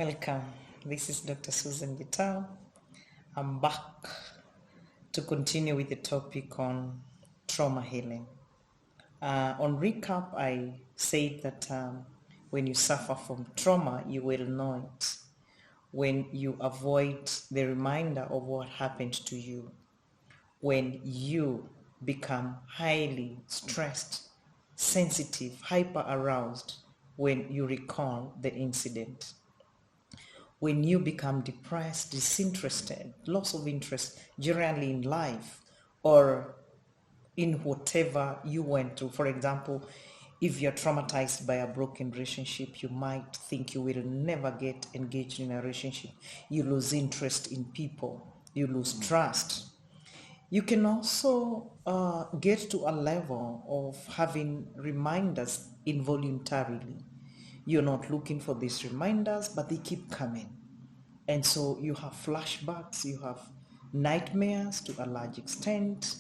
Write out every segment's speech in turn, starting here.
Welcome. This is Dr. Susan Gitau. I'm back to continue with the topic on trauma healing. On recap, I said that when you suffer from trauma, you will know it. When you avoid the reminder of what happened to you, when you become highly stressed, sensitive, hyper aroused when you recall the incident. When you become depressed, disinterested, loss of interest generally in life or in whatever you went through. For example, if you're traumatized by a broken relationship, you might think you will never get engaged in a relationship. You lose interest in people. You lose trust. You can also get to a level of having reminders involuntarily. You're not looking for these reminders, but they keep coming. And so you have flashbacks, you have nightmares to a large extent,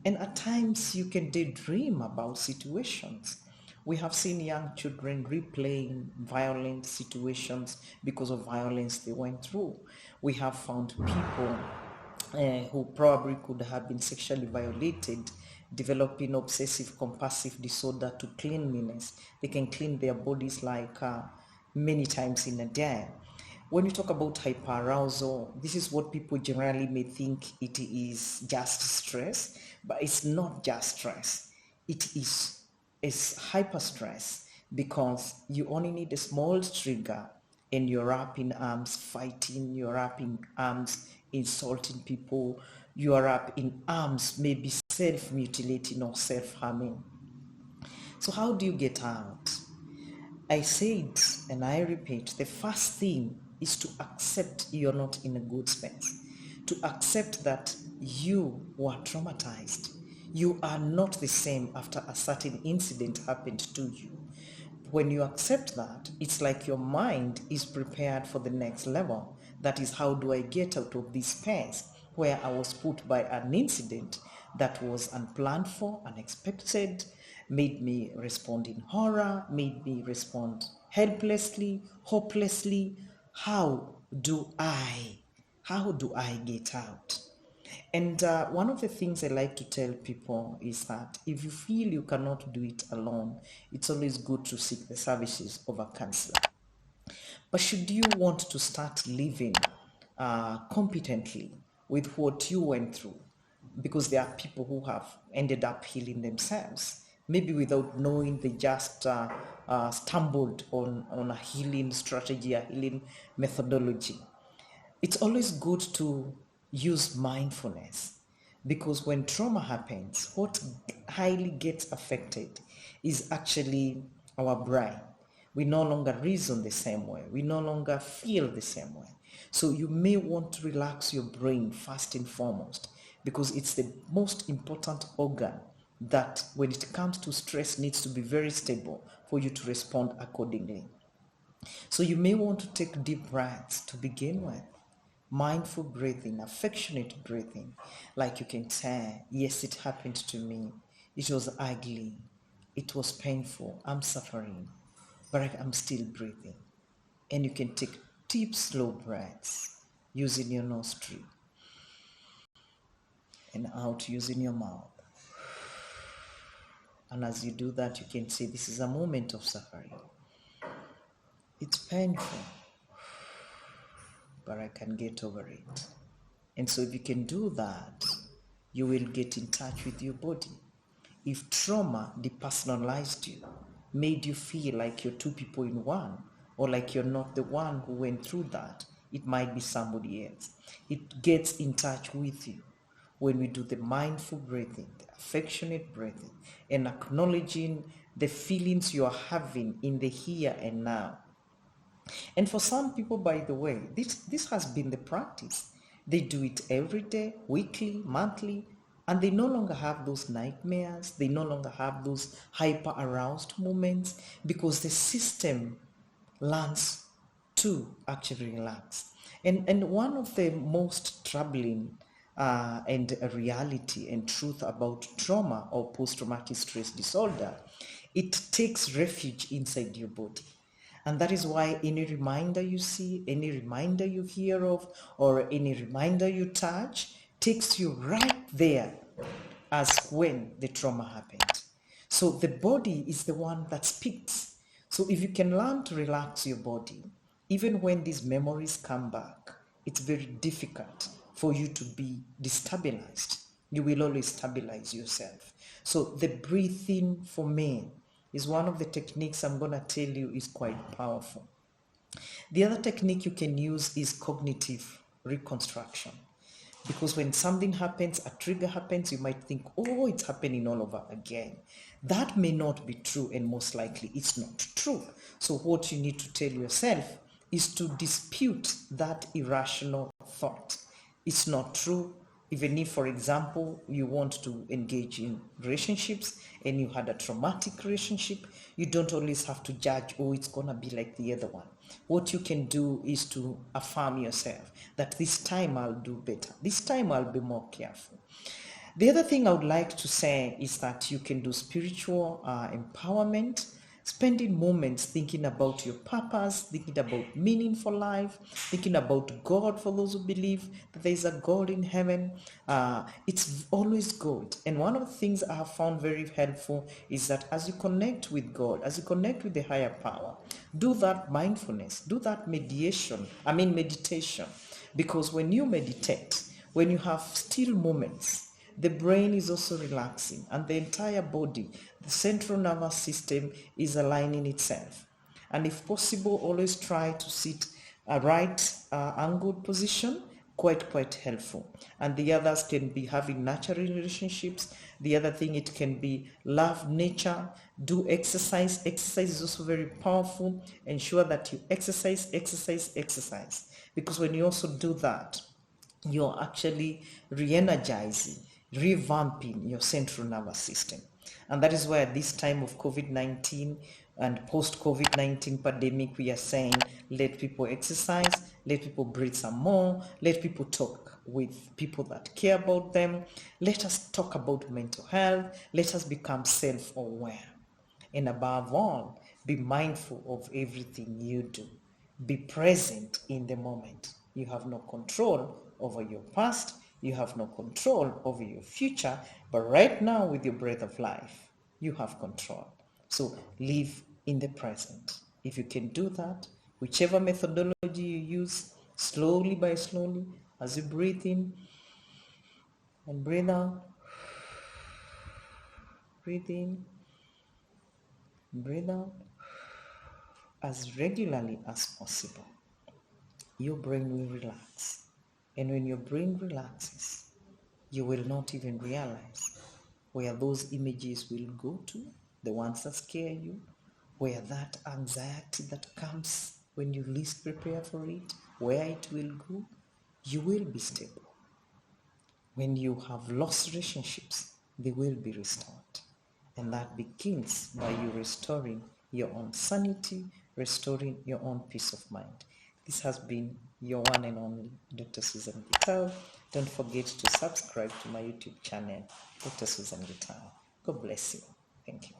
and at times you can daydream about situations. We have seen young children replaying violent situations because of violence they went through. We have found people who probably could have been sexually violated developing obsessive compulsive disorder to cleanliness. They can clean their bodies like many times in a day. When you talk about hyperarousal, this is what people generally may think it is just stress, but it's not just stress. It is hyper stress because you only need a small trigger and you're up in arms fighting, you're up in arms insulting people, you are up in arms maybe self-mutilating or self-harming. So how do you get out? I said, and I repeat, the first thing is to accept you're not in a good space. To accept that you were traumatized. You are not the same after a certain incident happened to you. When you accept that, it's like your mind is prepared for the next level. That is, how do I get out of this space where I was put by an incident that was unplanned for, unexpected, made me respond in horror, made me respond helplessly, hopelessly. How do I get out? And one of the things I like to tell people is that if you feel you cannot do it alone, it's always good to seek the services of a counselor. But should you want to start living competently with what you went through, because there are people who have ended up healing themselves, maybe without knowing, they just stumbled on a healing strategy, a healing methodology. It's always good to use mindfulness, because when trauma happens, what highly gets affected is actually our brain. We no longer reason the same way. We no longer feel the same way. So you may want to relax your brain first and foremost, because it's the most important organ that, when it comes to stress, needs to be very stable for you to respond accordingly. So you may want to take deep breaths to begin with. Mindful breathing, affectionate breathing, like you can say, yes, it happened to me. It was ugly. It was painful. I'm suffering, but I'm still breathing. And you can take deep, slow breaths using your nostril and out using your mouth. And as you do that, you can say, this is a moment of suffering. It's painful, but I can get over it. And so if you can do that, you will get in touch with your body. If trauma depersonalized you, made you feel like you're two people in one, or like you're not the one who went through that, it might be somebody else. It gets in touch with you when we do the mindful breathing, the affectionate breathing, and acknowledging the feelings you are having in the here and now. And for some people, by the way, this has been the practice. They do it every day, weekly, monthly, and they no longer have those nightmares. They no longer have those hyper-aroused moments, because the system learns to actually relax. And one of the most troubling and a reality and truth about trauma or post-traumatic stress disorder, it takes refuge inside your body. And that is why any reminder you see, any reminder you hear of, or any reminder you touch takes you right there as when the trauma happened. So the body is the one that speaks. So if you can learn to relax your body, even when these memories come back, it's very difficult for you to be destabilized. You will always stabilize yourself. So the breathing for me is one of the techniques I'm going to tell you is quite powerful. The other technique you can use is cognitive reconstruction. Because when something happens, a trigger happens, you might think, oh, it's happening all over again. That may not be true, and most likely it's not true. So what you need to tell yourself is to dispute that irrational thought. It's not true. Even if, for example, you want to engage in relationships and you had a traumatic relationship, you don't always have to judge, oh, it's going to be like the other one. What you can do is to affirm yourself that this time I'll do better. This time I'll be more careful. The other thing I would like to say is that you can do spiritual empowerment, spending moments thinking about your purpose, thinking about meaning for life, thinking about God for those who believe that there is a God in heaven. It's always good. And one of the things I have found very helpful is that as you connect with God, as you connect with the higher power, do that mindfulness, do that meditation. Because when you meditate, when you have still moments, the brain is also relaxing and the entire body, the central nervous system is aligning itself. And if possible, always try to sit a right angled position, quite helpful. And the others can be having natural relationships. The other thing, it can be love nature, do exercise. Exercise is also very powerful. Ensure that you exercise. Because when you also do that, you're actually re-energizing, revamping your central nervous system. And that is why at this time of COVID-19 and post-COVID-19 pandemic, we are saying, let people exercise, let people breathe some more, let people talk with people that care about them. Let us talk about mental health. Let us become self-aware. And above all, be mindful of everything you do. Be present in the moment. You have no control over your past. You have no control over your future. But right now, with your breath of life, you have control. So live in the present. If you can do that, whichever methodology you use, slowly by slowly, as you breathe in and breathe out, breathe in, breathe out, as regularly as possible, your brain will relax. And when your brain relaxes, you will not even realize where those images will go to, the ones that scare you, where that anxiety that comes when you least prepare for it, where it will go. You will be stable. When you have lost relationships, they will be restored. And that begins by you restoring your own sanity, restoring your own peace of mind. This has been your one and only Dr. Susan Gitau. Don't forget to subscribe to my YouTube channel, Dr. Susan Gitau. God bless you. Thank you.